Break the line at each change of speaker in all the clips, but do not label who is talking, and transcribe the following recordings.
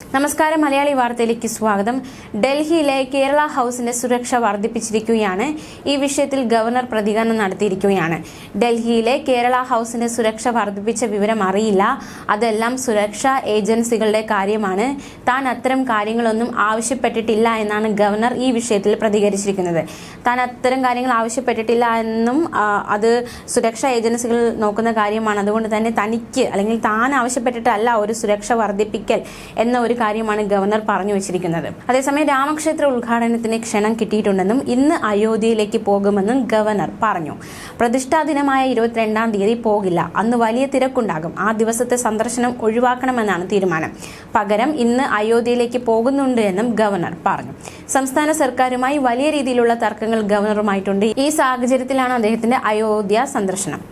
നമസ്കാരം മലയാളി വാർത്തയിലേക്ക് സ്വാഗതം. ഡൽഹിയിലെ കേരള ഹൌസിന്റെ സുരക്ഷ വർദ്ധിപ്പിച്ചിരിക്കുകയാണ്. ഈ വിഷയത്തിൽ ഗവർണർ പ്രതികരണം നടത്തിയിരിക്കുകയാണ്. ഡൽഹിയിലെ കേരള ഹൌസിന്റെ സുരക്ഷ വർദ്ധിപ്പിച്ച വിവരം അറിയില്ല. അതെല്ലാം സുരക്ഷാ ഏജൻസികളുടെ കാര്യമാണ്. താൻ അത്തരം കാര്യങ്ങളൊന്നും ആവശ്യപ്പെട്ടിട്ടില്ല എന്നാണ് ഗവർണർ ഈ വിഷയത്തിൽ പ്രതികരിച്ചിരിക്കുന്നത്. താൻ അത്തരം കാര്യങ്ങൾ ആവശ്യപ്പെട്ടിട്ടില്ല എന്നും അത് സുരക്ഷാ ഏജൻസികൾ നോക്കുന്ന കാര്യമാണ്. അതുകൊണ്ട് തന്നെ തനിക്ക് അല്ലെങ്കിൽ താൻ ആവശ്യപ്പെട്ടിട്ടല്ല ഒരു സുരക്ഷ വർദ്ധിപ്പിക്കൽ എന്ന ഒരു കാര്യമാണ് ഗവർണർ പറഞ്ഞു വെച്ചിരിക്കുന്നത്. അതേസമയം രാമക്ഷേത്ര ഉദ്ഘാടനത്തിന് ക്ഷണം കിട്ടിയിട്ടുണ്ടെന്നും ഇന്ന് അയോധ്യയിലേക്ക് പോകുമെന്നും ഗവർണർ പറഞ്ഞു. പ്രതിഷ്ഠാ ദിനമായ 22-ാം തീയതി പോകില്ല. അന്ന് വലിയ തിരക്കുണ്ടാകും. ആ ദിവസത്തെ സന്ദർശനം ഒഴിവാക്കണമെന്നാണ് തീരുമാനം. പകരം ഇന്ന് അയോധ്യയിലേക്ക് പോകുന്നുണ്ട് എന്നും ഗവർണർ പറഞ്ഞു. സംസ്ഥാന സർക്കാരുമായി വലിയ രീതിയിലുള്ള തർക്കങ്ങൾ ഗവർണറുമായിട്ടുണ്ട്. ഈ സാഹചര്യത്തിലാണ് അദ്ദേഹത്തിന്റെ അയോധ്യ സന്ദർശനം.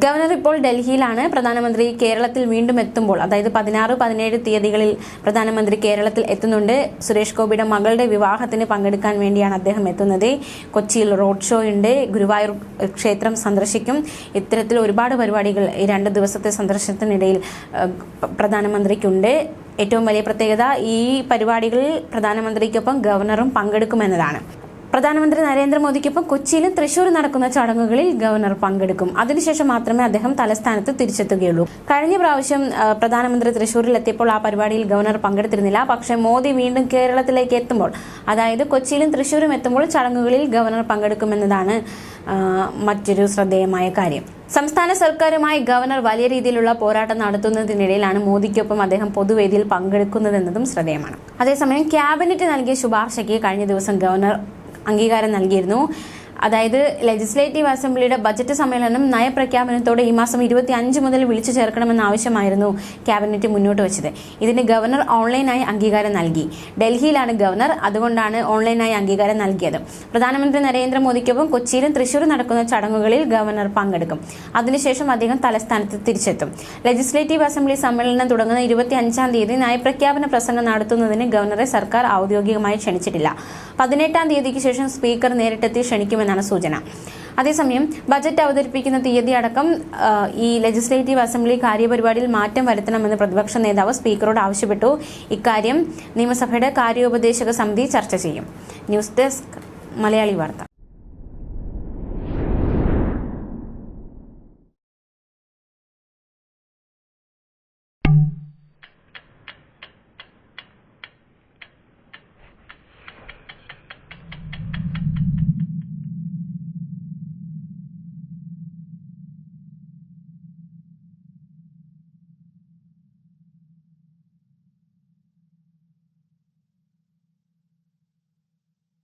ഗവർണർ ഇപ്പോൾ ഡൽഹിയിലാണ്. പ്രധാനമന്ത്രി കേരളത്തിൽ വീണ്ടും എത്തുമ്പോൾ, അതായത് 16-17 തീയതികളിൽ പ്രധാനമന്ത്രി കേരളത്തിൽ എത്തുന്നുണ്ട്. സുരേഷ് ഗോപിയുടെ മകളുടെ വിവാഹത്തിന് പങ്കെടുക്കാൻ വേണ്ടിയാണ് അദ്ദേഹം എത്തുന്നത്. കൊച്ചിയിൽ റോഡ് ഷോ ഉണ്ട്. ഗുരുവായൂർ ക്ഷേത്രം സന്ദർശിക്കും. ഇത്തരത്തിൽ ഒരുപാട് പരിപാടികൾ ഈ 2 ദിവസത്തെ സന്ദർശനത്തിനിടയിൽ പ്രധാനമന്ത്രിക്കുണ്ട്. ഏറ്റവും വലിയ പ്രത്യേകത ഈ പരിപാടികളിൽ പ്രധാനമന്ത്രിക്കൊപ്പം ഗവർണറും പങ്കെടുക്കുമെന്നതാണ്. പ്രധാനമന്ത്രി നരേന്ദ്രമോദിക്കൊപ്പം കൊച്ചിയിലും തൃശ്ശൂരും നടക്കുന്ന ചടങ്ങുകളിൽ ഗവർണർ പങ്കെടുക്കും. അതിനുശേഷം മാത്രമേ അദ്ദേഹം തലസ്ഥാനത്ത് തിരിച്ചെത്തുകയുള്ളൂ. കഴിഞ്ഞ പ്രാവശ്യം പ്രധാനമന്ത്രി തൃശ്ശൂരിൽ എത്തിയപ്പോൾ ആ പരിപാടിയിൽ ഗവർണർ പങ്കെടുത്തിരുന്നില്ല. പക്ഷേ മോദി വീണ്ടും കേരളത്തിലേക്ക് എത്തുമ്പോൾ, അതായത് കൊച്ചിയിലും തൃശ്ശൂരും എത്തുമ്പോൾ ചടങ്ങുകളിൽ ഗവർണർ പങ്കെടുക്കുമെന്നതാണ് മറ്റൊരു ശ്രദ്ധേയമായ കാര്യം. സംസ്ഥാന സർക്കാരുമായി ഗവർണർ വലിയ രീതിയിലുള്ള പോരാട്ടം നടത്തുന്നതിനിടയിലാണ് മോദിക്കൊപ്പം അദ്ദേഹം പൊതുവേദിയിൽ പങ്കെടുക്കുന്നതെന്നതും ശ്രദ്ധേയമാണ്. അതേസമയം ക്യാബിനറ്റ് നൽകിയ ശുപാർശയ്ക്ക് കഴിഞ്ഞ ദിവസം ഗവർണർ അംഗീകാരം നൽകിയിരുന്നു. അതായത് ലെജിസ്ലേറ്റീവ് അസംബ്ലിയുടെ ബജറ്റ് സമ്മേളനം നയപ്രഖ്യാപനത്തോടെ ഈ മാസം 25 മുതൽ വിളിച്ചു ചേർക്കണമെന്ന ആവശ്യമായിരുന്നു ക്യാബിനറ്റ് മുന്നോട്ട് വെച്ചത്. ഇതിന് ഗവർണർ ഓൺലൈനായി അംഗീകാരം നൽകി. ഡൽഹിയിലാണ് ഗവർണർ, അതുകൊണ്ടാണ് ഓൺലൈനായി അംഗീകാരം നൽകിയത്. പ്രധാനമന്ത്രി നരേന്ദ്രമോദിക്കൊപ്പം കൊച്ചിയിലും തൃശ്ശൂരും നടക്കുന്ന ചടങ്ങുകളിൽ ഗവർണർ പങ്കെടുക്കും. അതിനുശേഷം അദ്ദേഹം തലസ്ഥാനത്ത് തിരിച്ചെത്തും. ലെജിസ്ലേറ്റീവ് അസംബ്ലി സമ്മേളനം തുടങ്ങുന്ന 25-ാം തീയതി നയപ്രഖ്യാപന പ്രസംഗം നടത്തുന്നതിന് ഗവർണറെ സർക്കാർ ഔദ്യോഗികമായി ക്ഷണിച്ചിട്ടില്ല. 18-ാം തീയതിക്ക് ശേഷം സ്പീക്കർ നേരിട്ടെത്തി ക്ഷണിക്കുമെന്നാണ് സൂചന. അതേസമയം ബജറ്റ് അവതരിപ്പിക്കുന്ന തീയതി അടക്കം ഈ ലെജിസ്ലേറ്റീവ് അസംബ്ലി കാര്യപരിപാടിയിൽ മാറ്റം വരുത്തണമെന്ന് പ്രതിപക്ഷ നേതാവ് സ്പീക്കറോട് ആവശ്യപ്പെട്ടു. ഇക്കാര്യം നിയമസഭയുടെ കാര്യോപദേശക സമിതി ചർച്ച ചെയ്യും. ന്യൂസ് ഡെസ്ക് മലയാളി വാർത്ത.